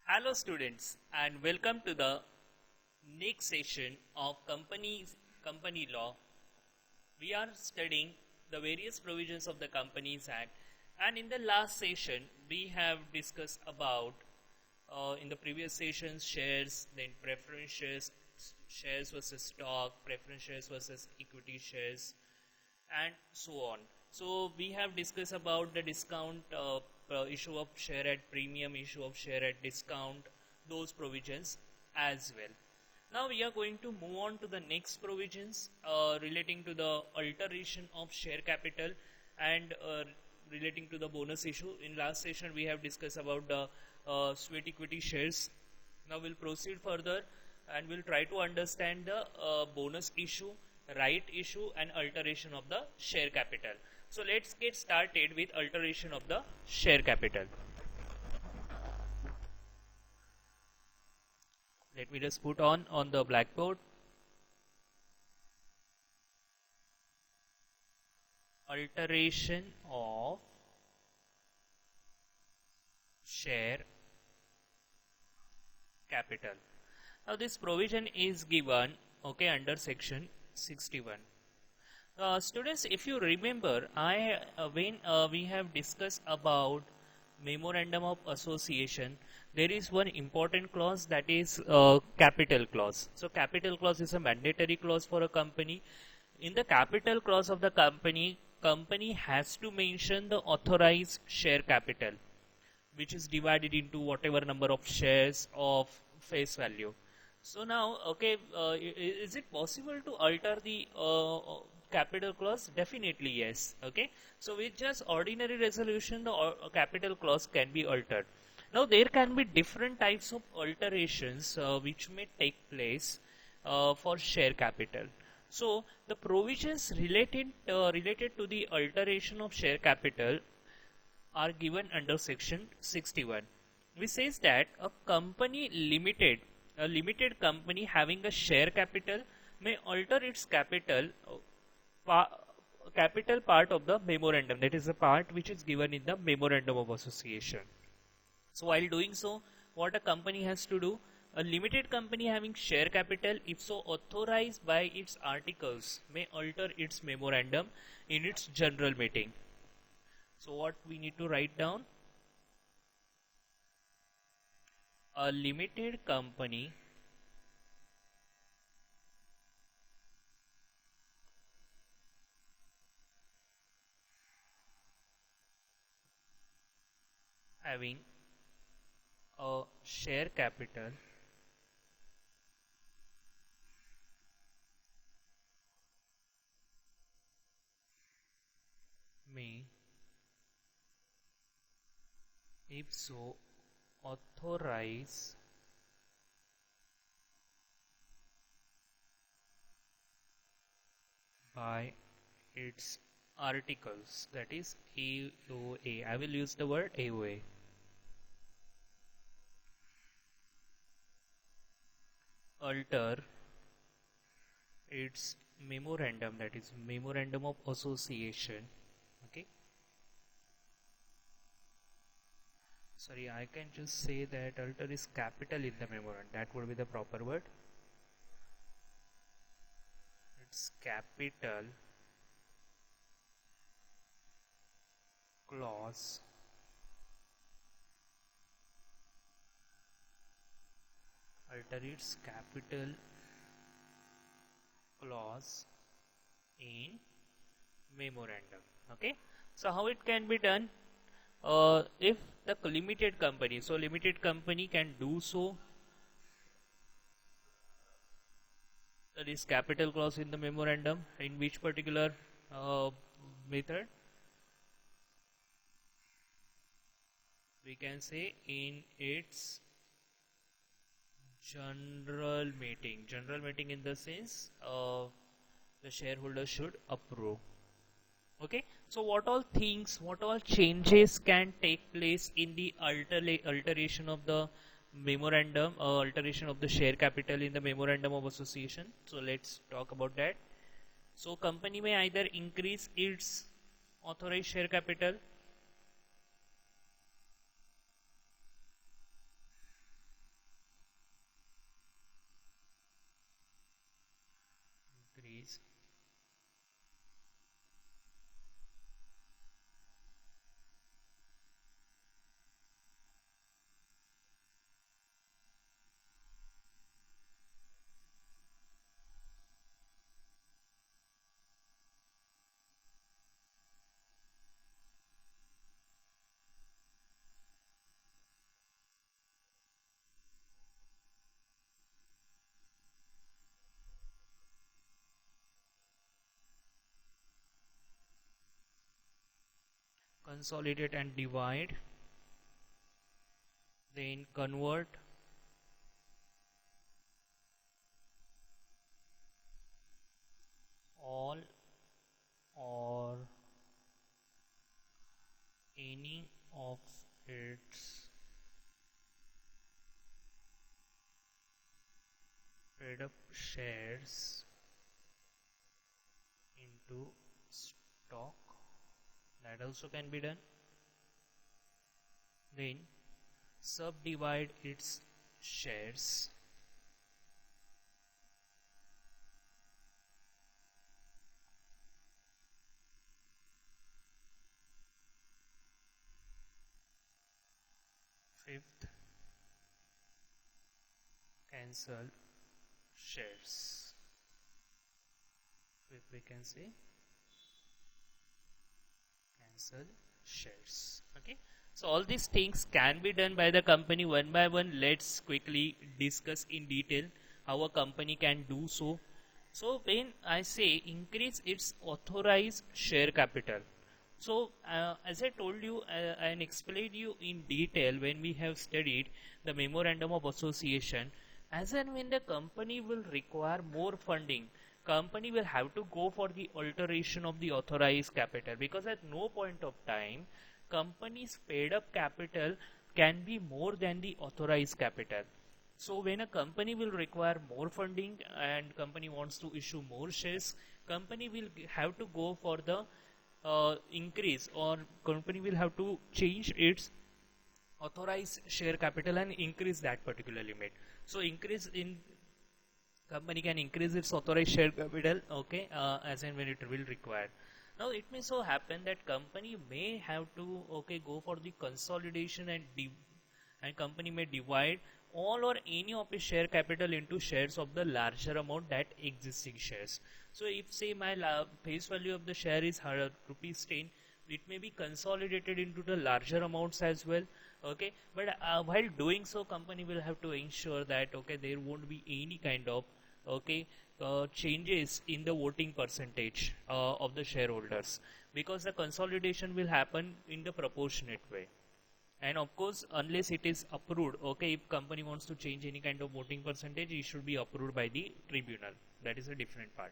Hello students and welcome to the next session of company law. We are studying the various provisions of the Companies Act, and in the last session we have discussed about in the previous sessions shares, then preference shares versus stock, preference shares versus equity shares, and so on. So we have discussed about the discount issue of share at premium, issue of share at discount, those provisions as well. Now we are going to move on to the next provisions relating to the alteration of share capital and relating to the bonus issue. In last session we have discussed about the sweat equity shares. Now we'll proceed further and we'll try to understand the bonus issue, right issue, and alteration of the share capital. So let's get started with alteration of the share capital. Let me just put on the blackboard. Alteration of share capital. Now this provision is given under section 61. Students, if you remember, when we have discussed about memorandum of association, there is one important clause, that is capital clause. So capital clause is a mandatory clause for a company. In the capital clause of the company has to mention the authorized share capital, which is divided into whatever number of shares of face value. So now, is it possible to alter the capital clause? Definitely yes. So with just ordinary resolution, the capital clause can be altered. Now there can be different types of alterations which may take place for share capital. So the provisions related to the alteration of share capital are given under section 61. Which says that a limited company having a share capital may alter its capital part of the memorandum, that is the part which is given in the memorandum of association. So while doing so, what a company has to do, a limited company having share capital, if so authorized by its articles, may alter its memorandum in its general meeting. So what we need to write down? A limited company having a share capital may, if so, authorize by its articles, that is AOA. I will use the word AOA. Alter its memorandum, that is memorandum of association. Sorry, I can just say that alter is capital in the memorandum. That would be the proper word. It's capital clause alter its capital clause in memorandum. So how it can be done? If the limited company, so limited company can do so, that is capital clause in the memorandum, in which particular method? We can say in its general meeting in the sense the shareholders should approve. So what all changes can take place in the alteration of the memorandum, alteration of the share capital in the memorandum of association? So let's talk about that. So company may either increase its authorized share capital consolidate and divide, then convert, all or any of its paid up shares into stock. That also can be done. Then subdivide its shares fifth, cancel shares. If we can say cancel shares. Okay, so all these things can be done by the company one by one. Let's quickly discuss in detail how a company can do so. So when I say increase its authorized share capital, so as I told you and explained you in detail when we have studied the memorandum of association, as and when the company will require more funding, company will have to go for the alteration of the authorized capital, because at no point of time company's paid up capital can be more than the authorized capital. So when a company will require more funding and company wants to issue more shares, company will have to go for the increase, or company will have to change its authorized share capital and increase that particular limit. So increase in company can increase its authorized share capital, okay, as and when it will require. Now it may so happen that company may have to go for the consolidation, and company may divide all or any of its share capital into shares of the larger amount that existing shares. So if say my face value of the share is rupees 10, it may be consolidated into the larger amounts as well. Okay, but while doing so, company will have to ensure that there won't be any kind of changes in the voting percentage of the shareholders, because the consolidation will happen in the proportionate way. And of course, unless it is approved, if company wants to change any kind of voting percentage, it should be approved by the tribunal. That is a different part.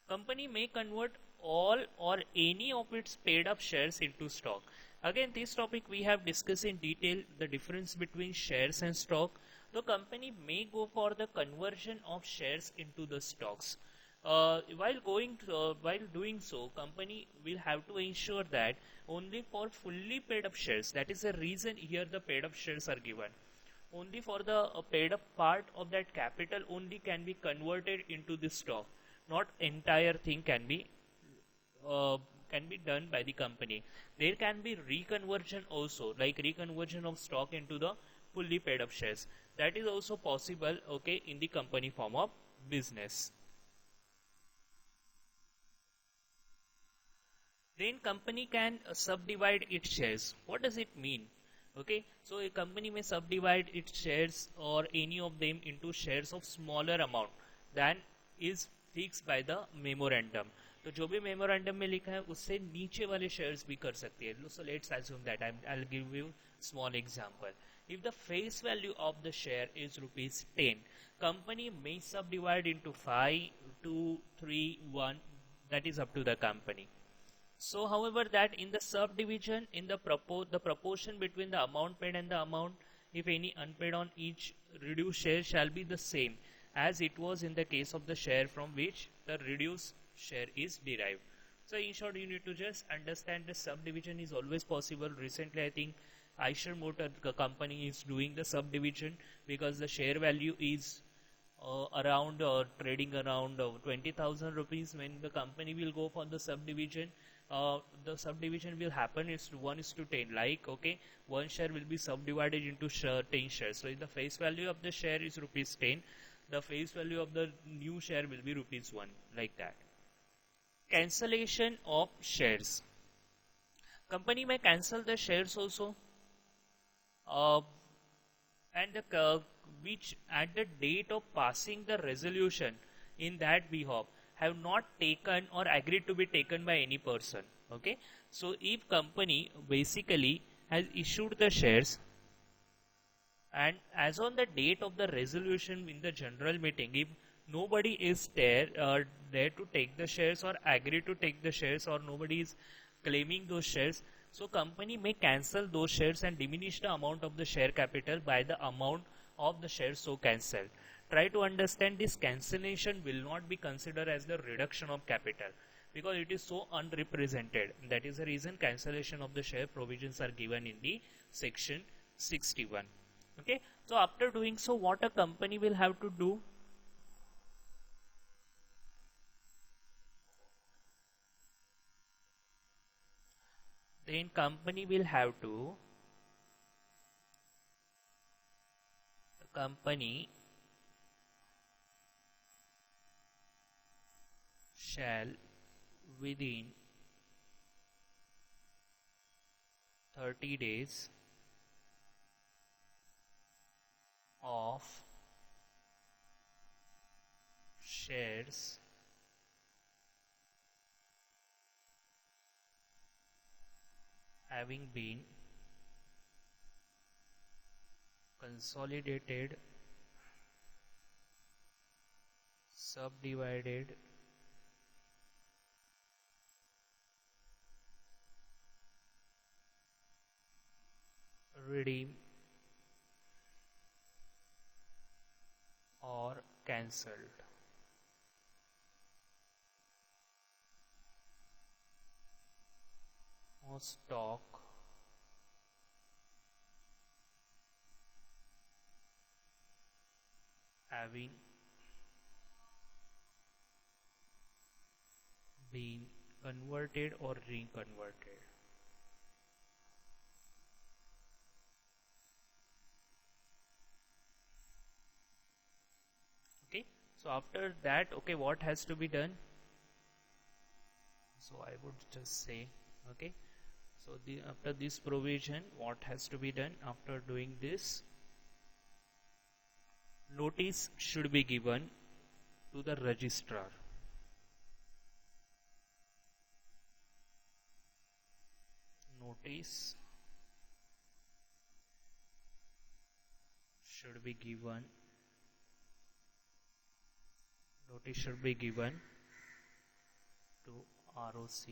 Company may convert all or any of its paid up shares into stock. Again, this topic we have discussed in detail, the difference between shares and stock. The company may go for the conversion of shares into the stocks. While doing so, company will have to ensure that only for fully paid up shares, that is the reason here the paid up shares are given, only for the paid up part of that capital only can be converted into the stock, not entire thing can be done by the company. There can be reconversion also, like reconversion of stock into the fully paid up shares. That is also possible, in the company form of business. Then company can subdivide its shares. What does it mean? So a company may subdivide its shares or any of them into shares of smaller amount than is fixed by the memorandum. तो जो भी memorandum में लिखा है उससे नीचे वाले shares भी कर सकती है. So let's assume that I'll give you small example. If the face value of the share is rupees 10, company may subdivide into 5, 2, 3, 1. That is up to the company. So however, that in the subdivision, in the proportion between the amount paid and the amount, if any unpaid on each reduced share, shall be the same as it was in the case of the share from which the reduced share is derived. So in short, you need to just understand the subdivision is always possible. Recently, I think Eicher Motor company is doing the subdivision because the share value is around trading around 20,000 rupees. When the company will go for the subdivision will happen is 1:10. Like one share will be subdivided into 10 shares. So if the face value of the share is rupees 10, the face value of the new share will be rupees 1, like that. Cancellation of shares. Company may cancel the shares also, and which at the date of passing the resolution in that behalf have not taken or agreed to be taken by any person. Okay, so if company basically has issued the shares, and as on the date of the resolution in the general meeting, if nobody is there to take the shares or agree to take the shares, or nobody is claiming those shares, so company may cancel those shares and diminish the amount of the share capital by the amount of the shares so cancelled. Try to understand, this cancellation will not be considered as the reduction of capital because it is so unrepresented. That is the reason cancellation of the share provisions are given in the section 61. Okay, so after doing so, what a company will have to do? Then company will have to, the company shall within 30 days of shares having been consolidated, subdivided, redeemed, or cancelled. Or stock having been converted or reconverted. Okay, so after that, okay, what has to be done? So I would just say, okay, so after this provision, what has to be done? After doing this, notice should be given to the registrar. Notice should be given. Notice should be given to ROC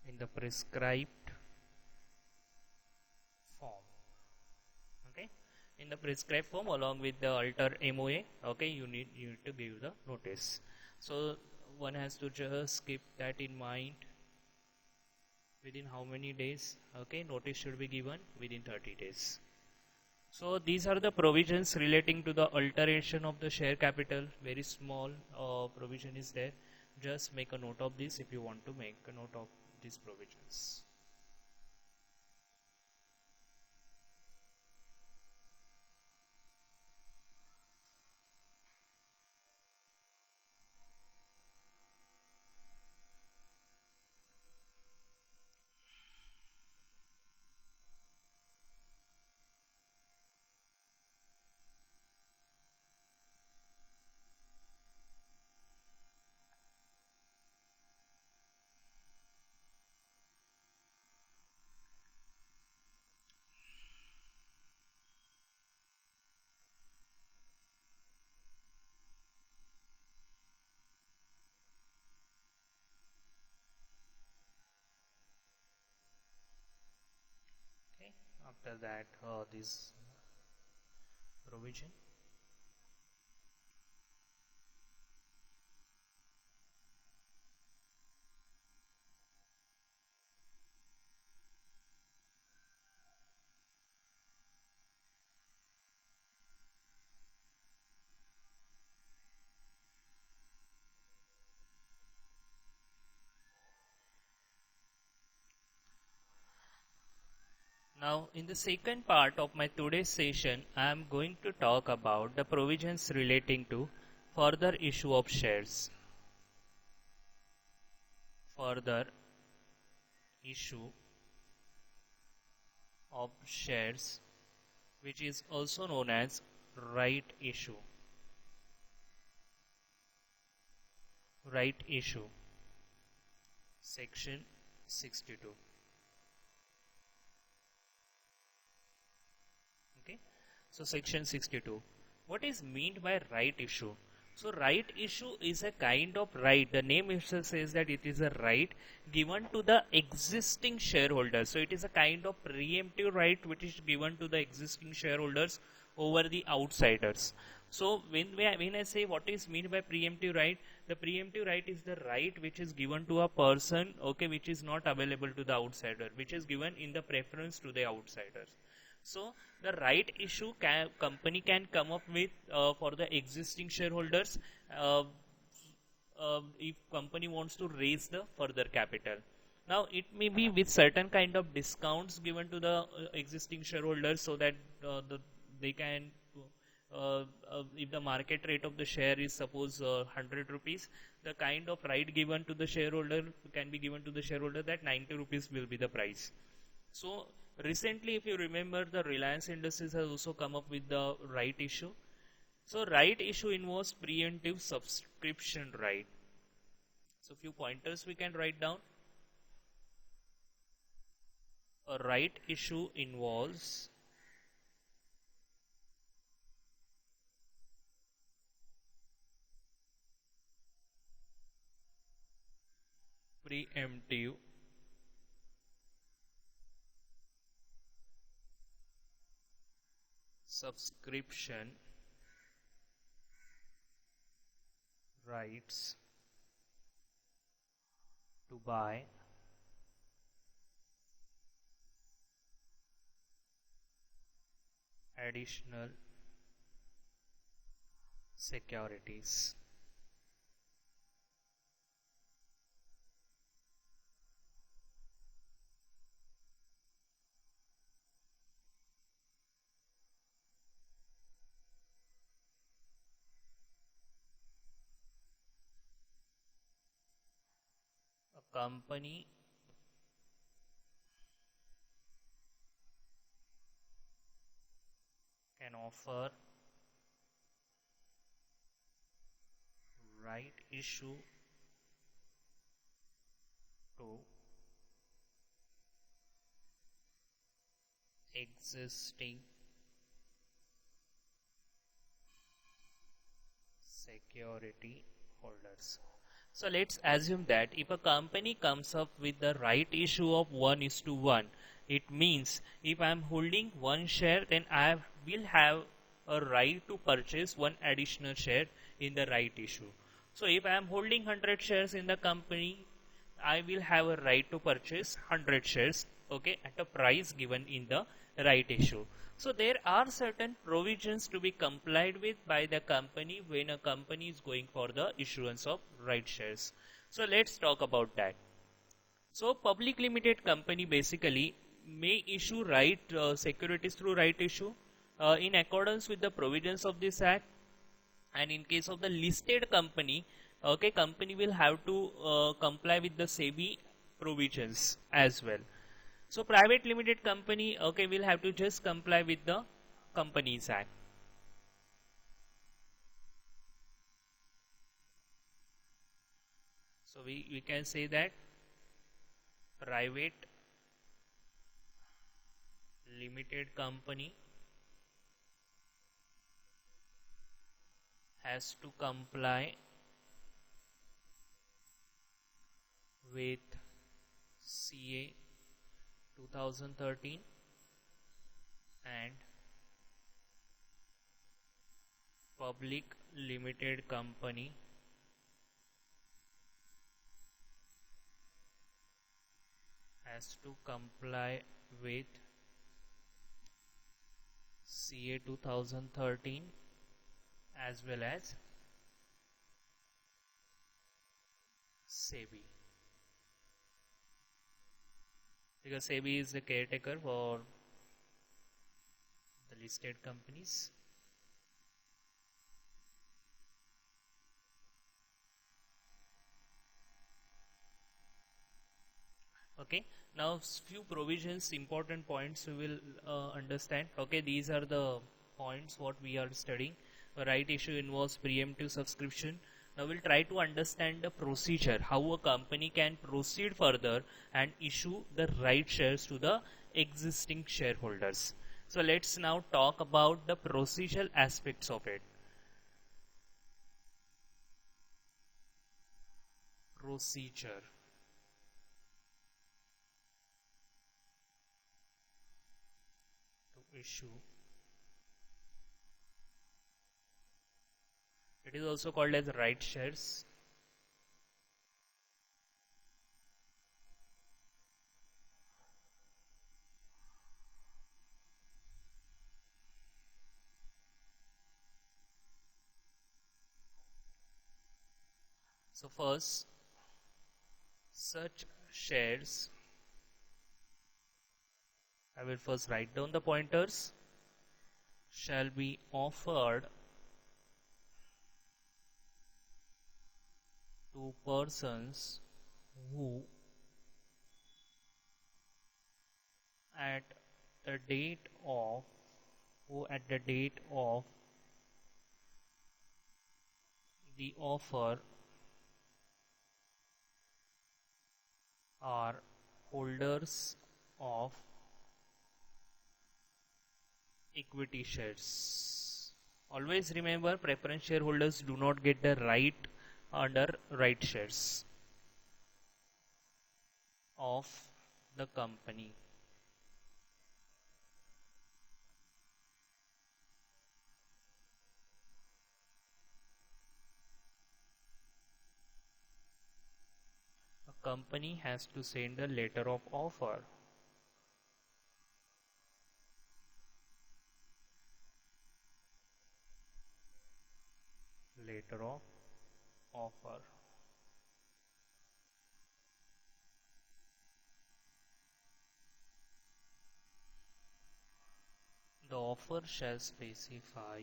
in the prescribed form. Okay, in the prescribed form along with the alter MOA. Okay, you need to give the notice. So one has to just keep that in mind. Within how many days? Okay, notice should be given within 30 days. So these are the provisions relating to the alteration of the share capital. Very small provision is there. Just make a note of this if you want to make a note of these provisions. Okay, after that, this provision. Now, in the second part of my today's session, I am going to talk about the provisions relating to further issue of shares. further issue of shares, which is also known as right issue. Right issue, section 62. Okay, so section 62, what is meant by right issue? So right issue is a kind of right, the name itself says that it is a right given to the existing shareholders. So it is a kind of preemptive right which is given to the existing shareholders over the outsiders. So when I say what is meant by preemptive right, the preemptive right is the right which is given to a person, okay, which is not available to the outsider, which is given in the preference to the outsiders. So the right issue company can come up with for the existing shareholders uh, if company wants to raise the further capital. Now it may be with certain kind of discounts given to the existing shareholders, so that they can if the market rate of the share is suppose 100 rupees, the kind of right given to the shareholder can be given to the shareholder that 90 rupees will be the price. So recently, if you remember, the Reliance Industries has also come up with the right issue. So right issue involves preemptive subscription right. So few pointers we can write down. A right issue involves preemptive subscription rights to buy additional securities. A company can offer right issue to existing security holders. So let's assume that if a company comes up with the right issue of 1:1, it means if I am holding one share, then I will have a right to purchase one additional share in the right issue. So if I am holding 100 shares in the company, I will have a right to purchase 100 shares, okay, at a price given in the right issue. So there are certain provisions to be complied with by the company when a company is going for the issuance of right shares. So let's talk about that. So public limited company basically may issue right securities through right issue in accordance with the provisions of this act. And in case of the listed company, okay, company will have to comply with the SEBI provisions as well. So private limited company, okay, will have to just comply with the Companies Act. So we can say that private limited company has to comply with CA 2013 and public limited company has to comply with CA 2013 as well as SEBI, because SEBI is the caretaker for the listed companies. Okay, now few provisions, important points we will understand. Okay, these are the points what we are studying. A right issue involves preemptive subscription. Now we'll try to understand the procedure, how a company can proceed further and issue the right shares to the existing shareholders. So let's now talk about the procedural aspects of it. Procedure. To issue. It is also called as right shares. So first, such shares, I will first write down the pointers, shall be offered to persons who at the date of the offer are holders of equity shares. Always remember, preference shareholders do not get the right under right shares of the company. A company has to send a letter of offer. Letter of offer. The offer shall specify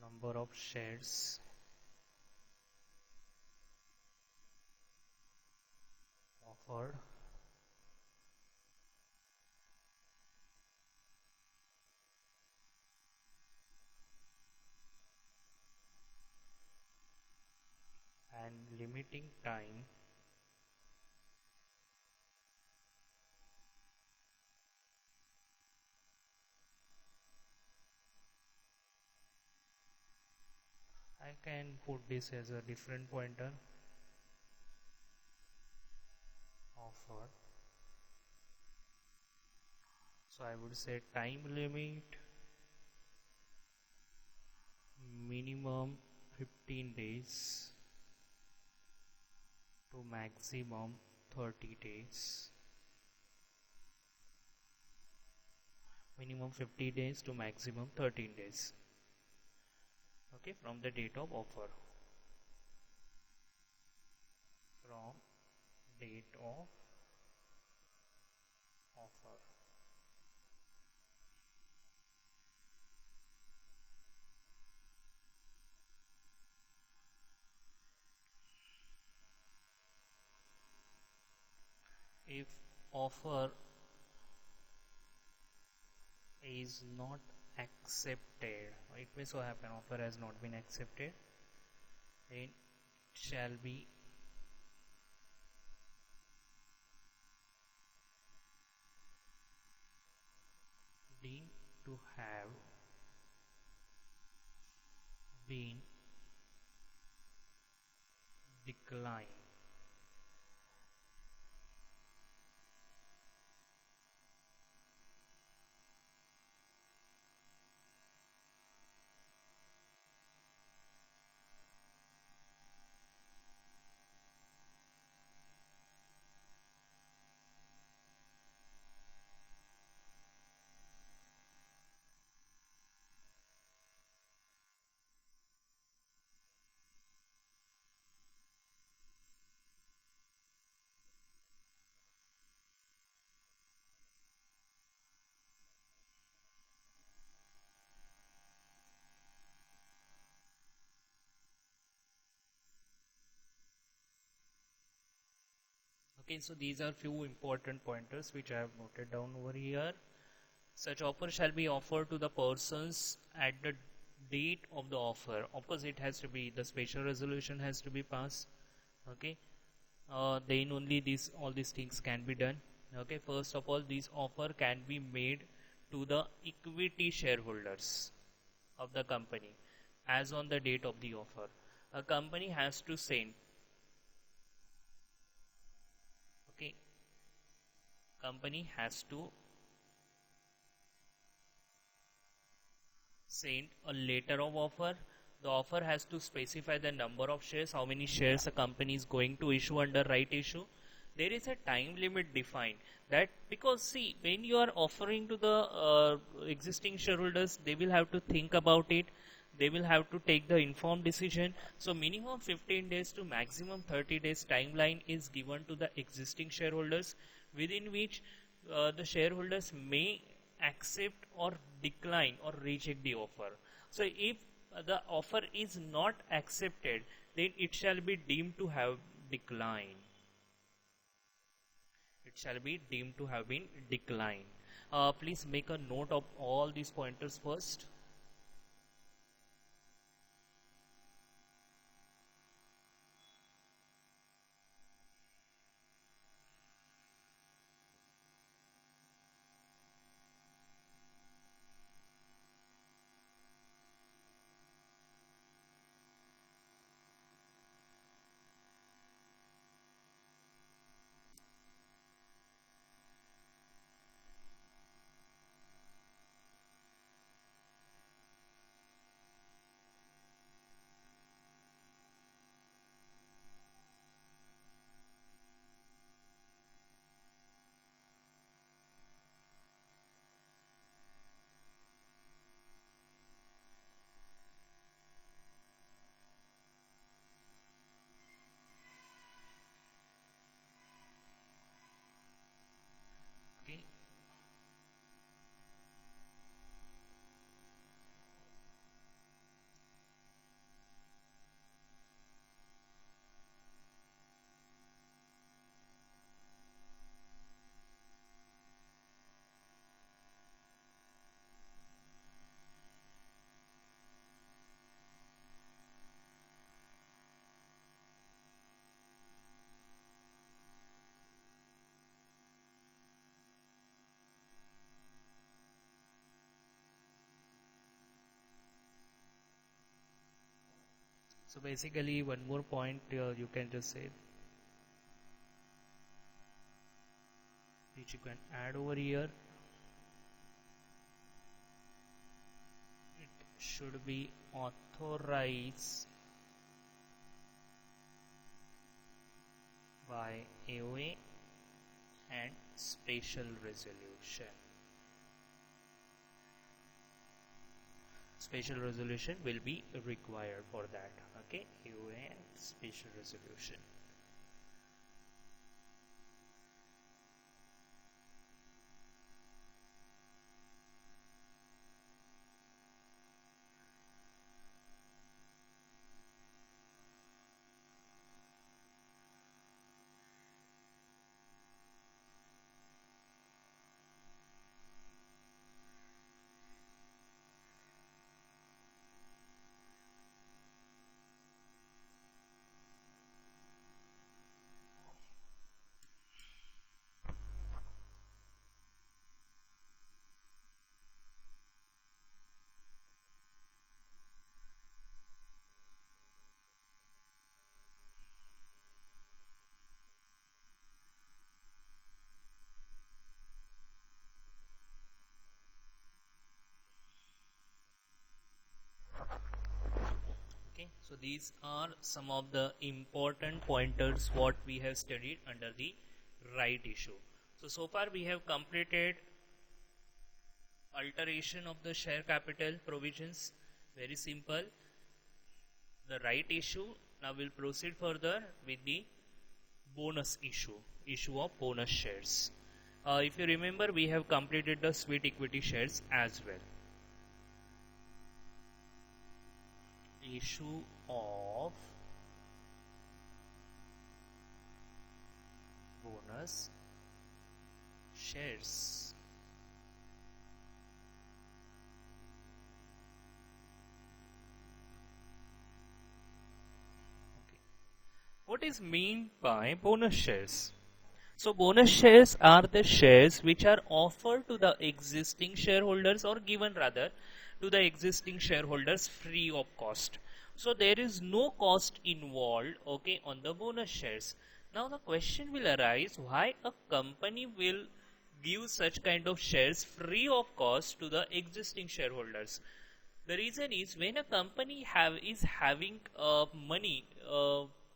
number of shares offered and limiting time I can put this as a different pointer. Offer. So I would say time limit minimum 15 days to maximum 30 days. Minimum 50 days to maximum 13 days. Okay, from the date of offer. From date of offer. If offer is not accepted, it may so happen offer has not been accepted, then shall be deemed to have been declined. Okay, so these are few important pointers which I have noted down over here. Such offer shall be offered to the persons at the date of the offer. Of course, it has to be, the special resolution has to be passed. Okay, then only all these things can be done. Okay, first of all, this offer can be made to the equity shareholders of the company as on the date of the offer. A company has to send, okay, company has to send a letter of offer. The offer has to specify the number of shares, how many shares a company is going to issue under right issue. There is a time limit defined, that because see, when you are offering to the existing shareholders, they will have to think about it, they will have to take the informed decision. So minimum 15 days to maximum 30 days timeline is given to the existing shareholders, within which the shareholders may accept or decline or reject the offer. So if the offer is not accepted, then it shall be deemed to have declined. It shall be deemed to have been declined. Please make a note of all these pointers first. Okay. So basically, one more point you can just say, which you can add over here. It should be authorized by AOA and special resolution. Special resolution will be required for that. Okay, AOA and special resolution. Okay, so these are some of the important pointers what we have studied under the right issue. So far we have completed alteration of the share capital provisions. Very simple. The right issue. Now we'll proceed further with the bonus issue of bonus shares. If you remember, we have completed the sweet equity shares as well. Issue of bonus shares. Okay. What is meant by bonus shares? So bonus shares are the shares which are offered to the existing shareholders, or given rather to the existing shareholders free of cost. So there is no cost involved, okay, on the bonus shares. Now the question will arise, why a company will give such kind of shares free of cost to the existing shareholders? The reason is, when a company is having money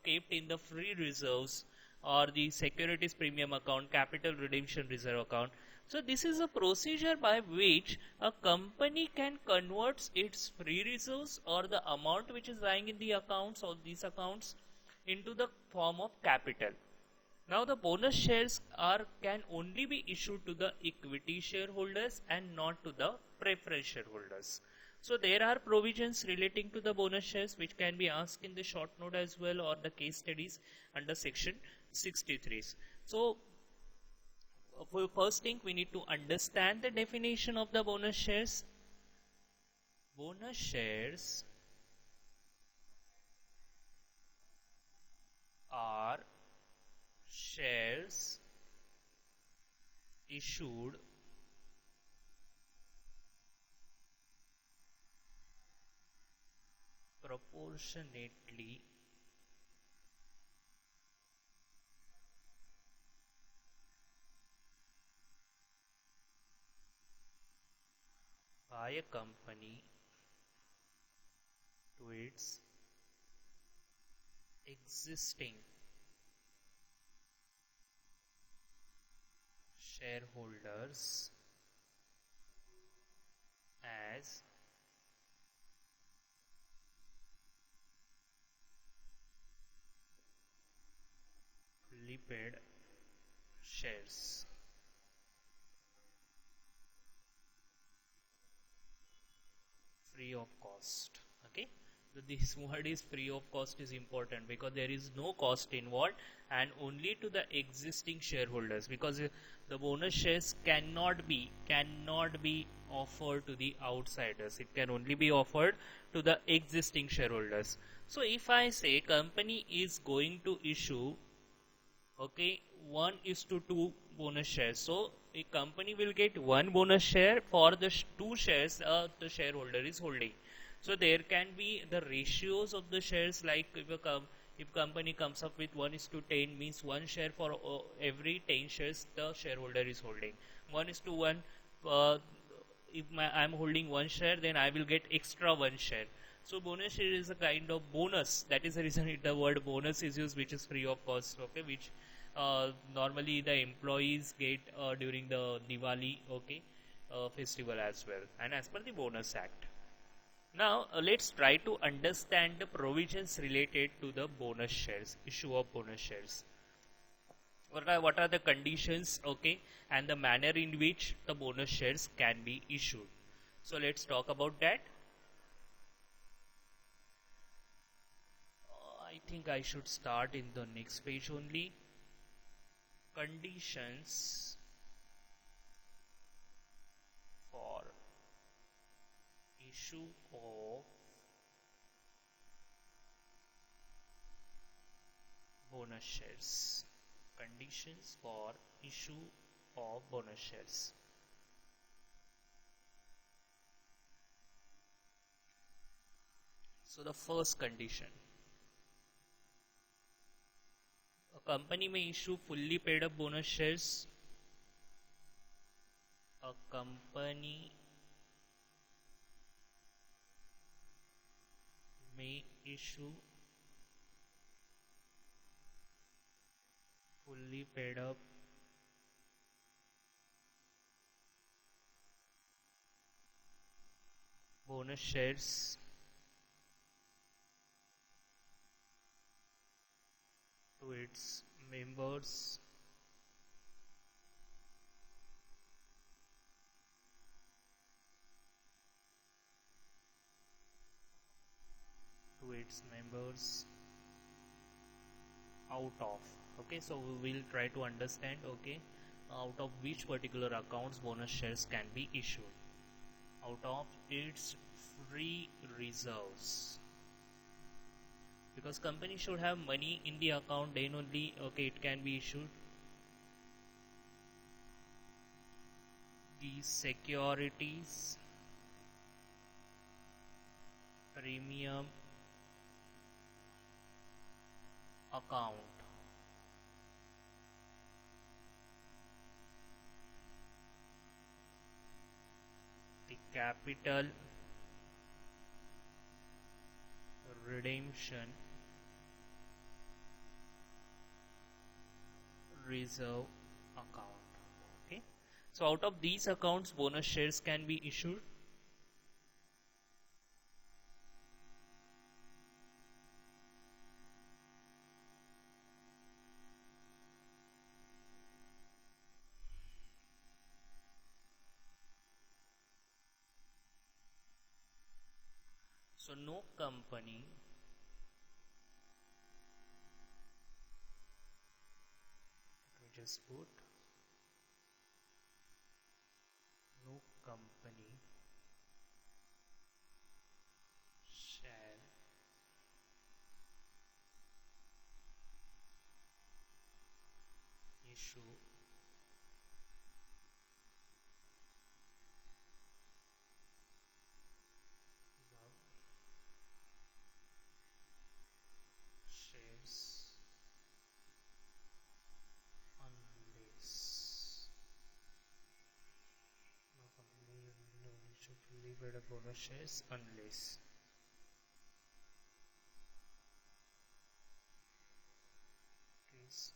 kept in the free reserves or the securities premium account, capital redemption reserve account. So this is a procedure by which a company can convert its free reserves or the amount which is lying in the accounts or these accounts into the form of capital. Now the bonus shares can only be issued to the equity shareholders and not to the preference shareholders. So there are provisions relating to the bonus shares which can be asked in the short note as well, or the case studies under section 63. So for first thing, we need to understand the definition of the bonus shares. Bonus shares are shares issued proportionately by a company to its existing shareholders as fully paid shares. Free of cost. Okay, so this word is free of cost is important because there is no cost involved, and only to the existing shareholders, because the bonus shares cannot be offered to the outsiders. It can only be offered to the existing shareholders. So if I say company is going to issue, okay, 1:2 bonus shares, so a company will get one bonus share for the two shares the shareholder is holding. So there can be the ratios of the shares, like if company comes up with 1:10, means one share for every 10 shares the shareholder is holding. 1:1, if I'm holding one share, then I will get extra one share. So bonus share is a kind of bonus. That is the reason the word bonus is used, which is free of cost. Okay, which normally the employees get during the Diwali, okay, festival as well, and as per the Bonus Act. Now let's try to understand the provisions related to the bonus shares, issue of bonus shares. What are the conditions, okay, and the manner in which the bonus shares can be issued. So let's talk about that. I think I should start in the next page only. Conditions for issue of bonus shares. Conditions for issue of bonus shares. So the first condition, a company may issue fully paid up bonus shares. A company may issue fully paid up bonus shares to its members out of. Okay, so we will try to understand, okay, out of which particular accounts bonus shares can be issued. Out of its free reserves, because company should have money in the account, then only okay it can be issued. The securities premium account, the capital redemption reserve account. Okay, so out of these accounts bonus shares can be issued. So no company let me just put no company shall issue the shares unless no company no issue fully paid up bonus shares unless it is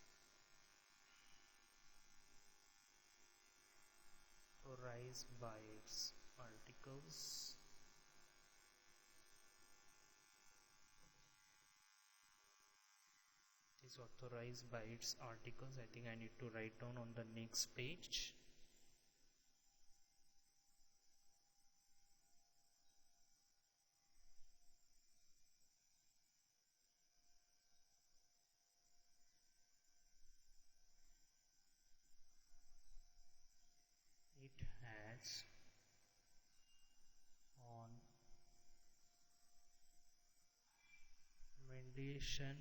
authorized by its articles is authorized by its articles. I think I need to write down on the next page. It has on recommendation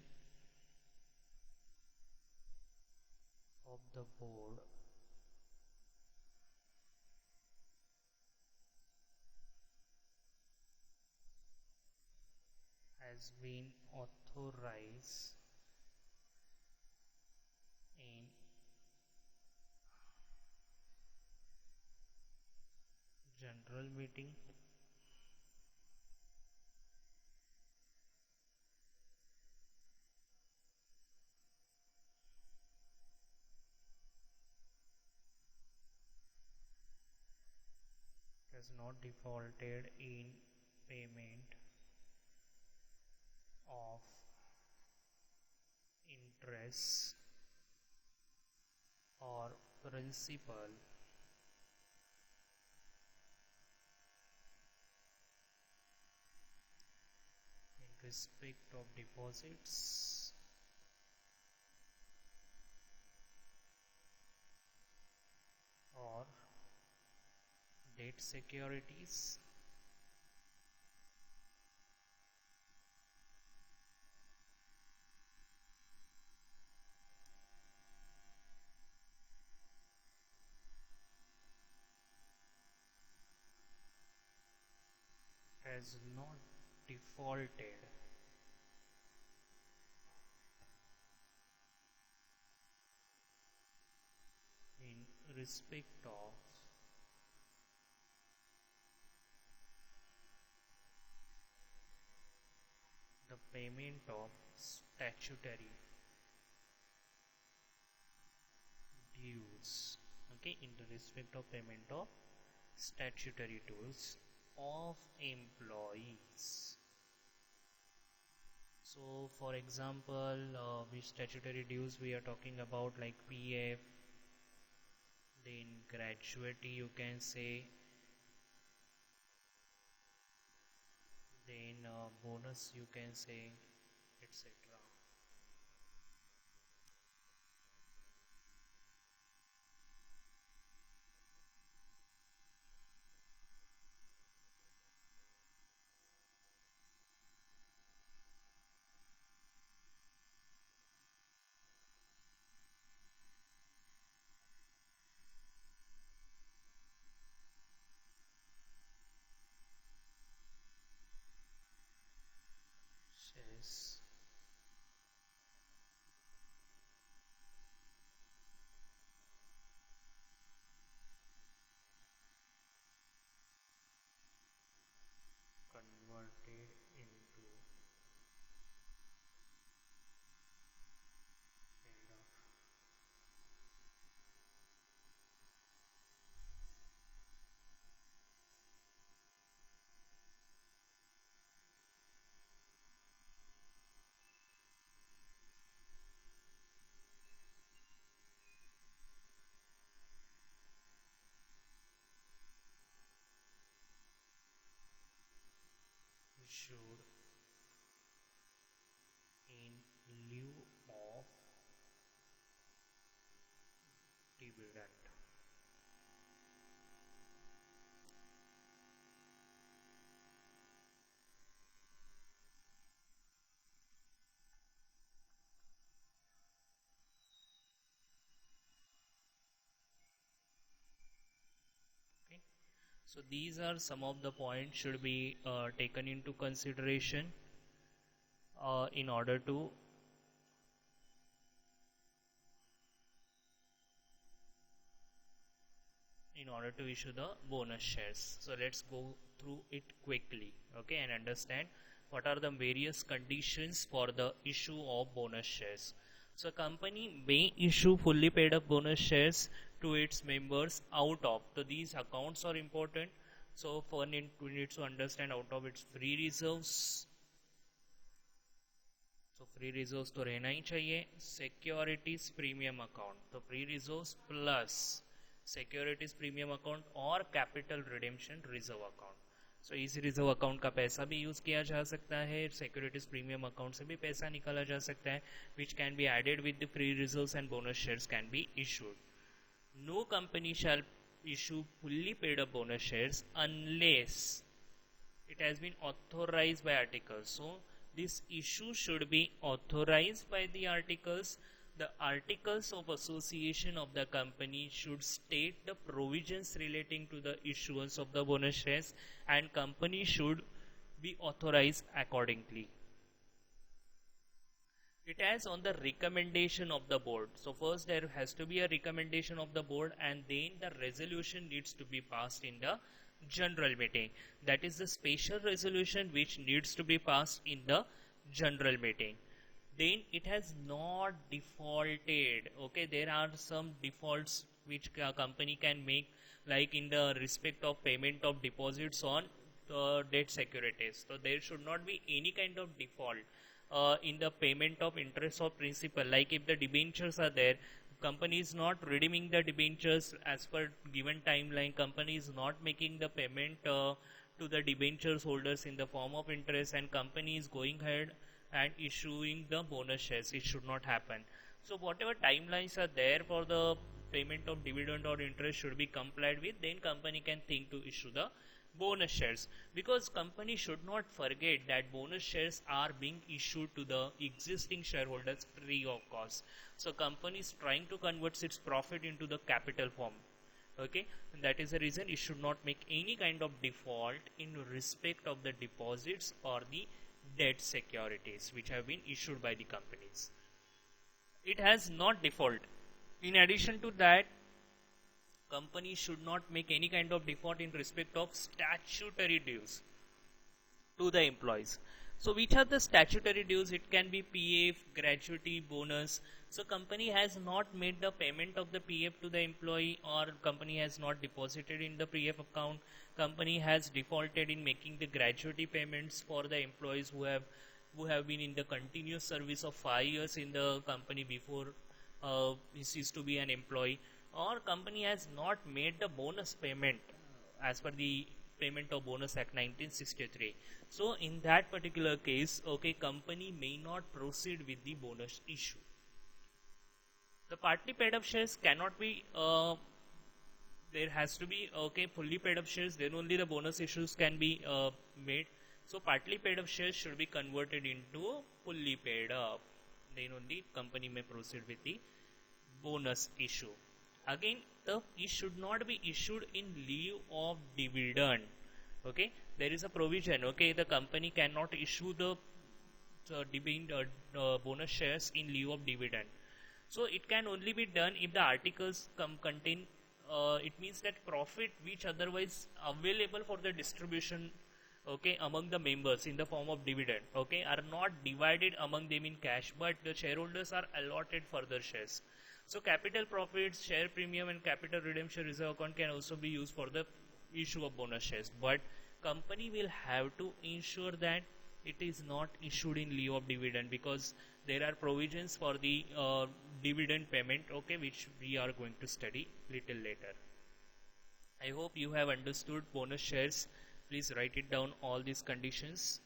of the board has been authorized in general meeting has not defaulted in payment of interest or principal in respect of deposits or debt securities has not defaulted in respect of the payment of statutory dues. Okay, in the respect of payment of statutory dues of employees. So for example, which statutory dues we are talking about, like PF, then gratuity you can say, then bonus you can say, etc. issued in lieu of dividend. Okay. So these are some of the points should be taken into consideration in order to issue the bonus shares. So let's go through it quickly, okay, and understand what are the various conditions for the issue of bonus shares. So company may issue fully paid up bonus shares to its members out of, so these accounts are important. So for we need to understand out of its free reserves. तो free reserves तो रहना ही चाहिए. Securities premium account, तो free reserves plus securities premium account और capital redemption reserve account. सो इस reserve account का पैसा भी यूज किया जा सकता है, सिक्योरिटीज प्रीमियम अकाउंट से भी पैसा निकाला जा सकता है, which can be added with the free reserves and bonus shares can be issued. No company shall issue fully paid up bonus shares unless it has been authorized by articles. So this issue should be authorized by the articles. The articles of association of the company should state the provisions relating to the issuance of the bonus shares, and company should be authorized accordingly. It has on the recommendation of the board. So first there has to be a recommendation of the board, and then the resolution needs to be passed in the general meeting. That is the special resolution which needs to be passed in the general meeting. Then it has not defaulted. Okay, there are some defaults which a company can make, like in the respect of payment of deposits on debt securities. So there should not be any kind of default in the payment of interest or principal. Like if the debentures are there, company is not redeeming the debentures as per given timeline, company is not making the payment to the debentures holders in the form of interest, and company is going ahead and issuing the bonus shares, it should not happen. So whatever timelines are there for the payment of dividend or interest should be complied with, then company can think to issue the bonus shares, because company should not forget that bonus shares are being issued to the existing shareholders free of cost. So company is trying to convert its profit into the capital form. Okay, and that is the reason it should not make any kind of default in respect of the deposits or the debt securities which have been issued by the companies. It has not default. In addition to that, company should not make any kind of default in respect of statutory dues to the employees. So which are the statutory dues? It can be PF, gratuity, bonus. So company has not made the payment of the PF to the employee, or company has not deposited in the PF account. Company has defaulted in making the gratuity payments for the employees who have been in the continuous service of 5 years in the company before he ceased to be an employee. Or company has not made the bonus payment as per the Payment of Bonus Act 1963. So in that particular case, okay, company may not proceed with the bonus issue. The partly paid up shares cannot be there has to be fully paid up shares, then only the bonus issues can be made. So partly paid up shares should be converted into fully paid up, then only company may proceed with the bonus issue. Again, it should not be issued in lieu of dividend. Okay, there is a provision. Okay, the company cannot issue the bonus shares in lieu of dividend. So it can only be done if the articles contain. It means that profit which otherwise available for the distribution, okay, among the members in the form of dividend, okay, are not divided among them in cash, but the shareholders are allotted further shares. So capital profits, share premium, and capital redemption reserve account can also be used for the issue of bonus shares. But company will have to ensure that it is not issued in lieu of dividend, because there are provisions for the dividend payment, okay, which we are going to study little later. I hope you have understood bonus shares. Please write it down, all these conditions.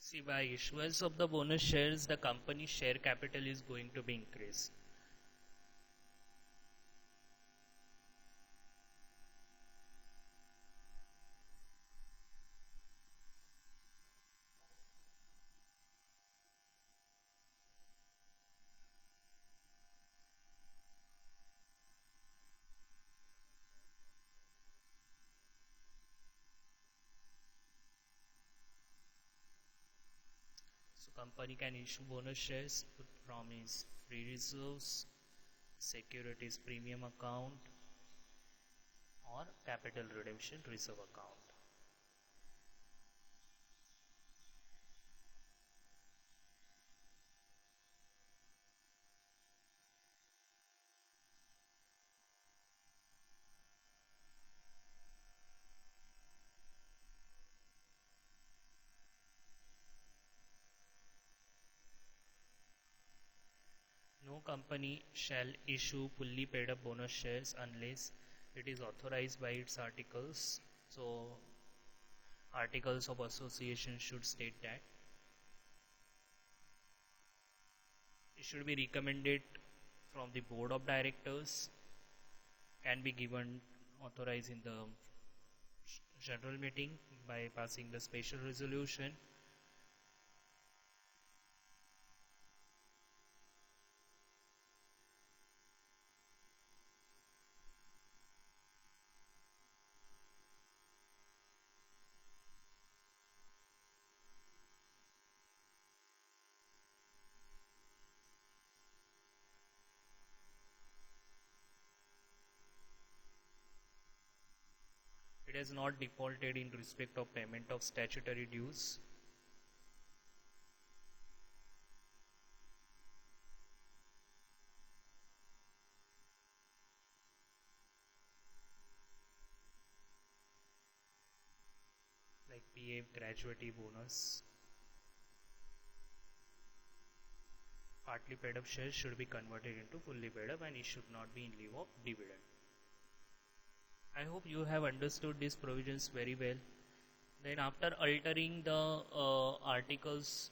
See, by issuance of the bonus shares, the company's share capital is going to be increased. So company can issue bonus shares from its free reserves, securities premium account, or capital redemption reserve account. No company shall issue fully paid up bonus shares unless it is authorized by its articles. So, articles of association should state that it should be recommended from the board of directors, can be given authorized in the general meeting by passing the special resolution. It has not defaulted in respect of payment of statutory dues. Like PF gratuity bonus. Partly paid up shares should be converted into fully paid up and it should not be in lieu of dividend. I hope you have understood these provisions very well. Then after altering the articles,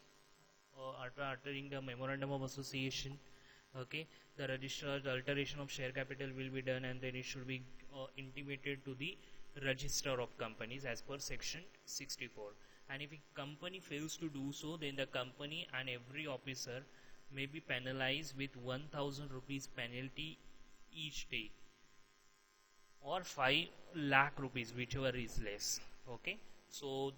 after altering the memorandum of association, okay, the alteration of share capital will be done and then it should be intimated to the register of companies as per section 64. And if a company fails to do so, then the company and every officer may be penalized with 1000 rupees penalty each day, or 5 lakh rupees, whichever is less. Okay, so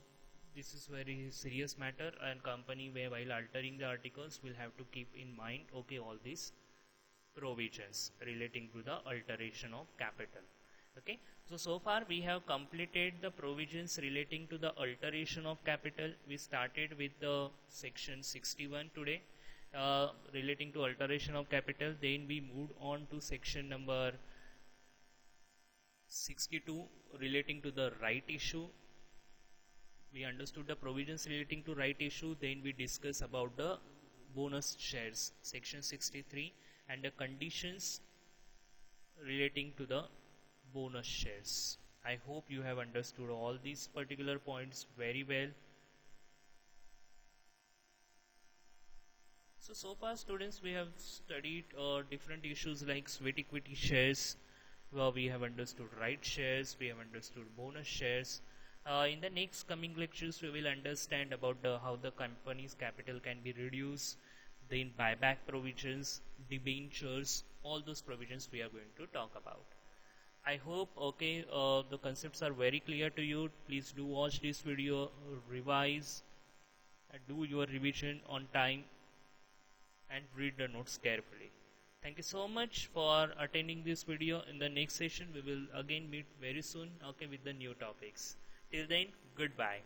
this is very serious matter, and company while altering the articles will have to keep in mind, okay, all these provisions relating to the alteration of capital. Okay, so far we have completed the provisions relating to the alteration of capital. We started with the section 61 today, relating to alteration of capital. Then we moved on to section number 62 relating to the right issue. We understood the provisions relating to right issue. Then we discuss about the bonus shares, section 63, and the conditions relating to the bonus shares. I hope you have understood all these particular points very well. So far students, we have studied different issues like sweat equity shares. Well, we have understood right shares, we have understood bonus shares. In the next coming lectures, we will understand about how the company's capital can be reduced, then buyback provisions, debentures, all those provisions we are going to talk about. I hope, okay, the concepts are very clear to you. Please do watch this video, revise, and do your revision on time, and read the notes carefully. Thank you so much for attending this video. In the next session, we will again meet very soon, okay, with the new topics. Till then, goodbye.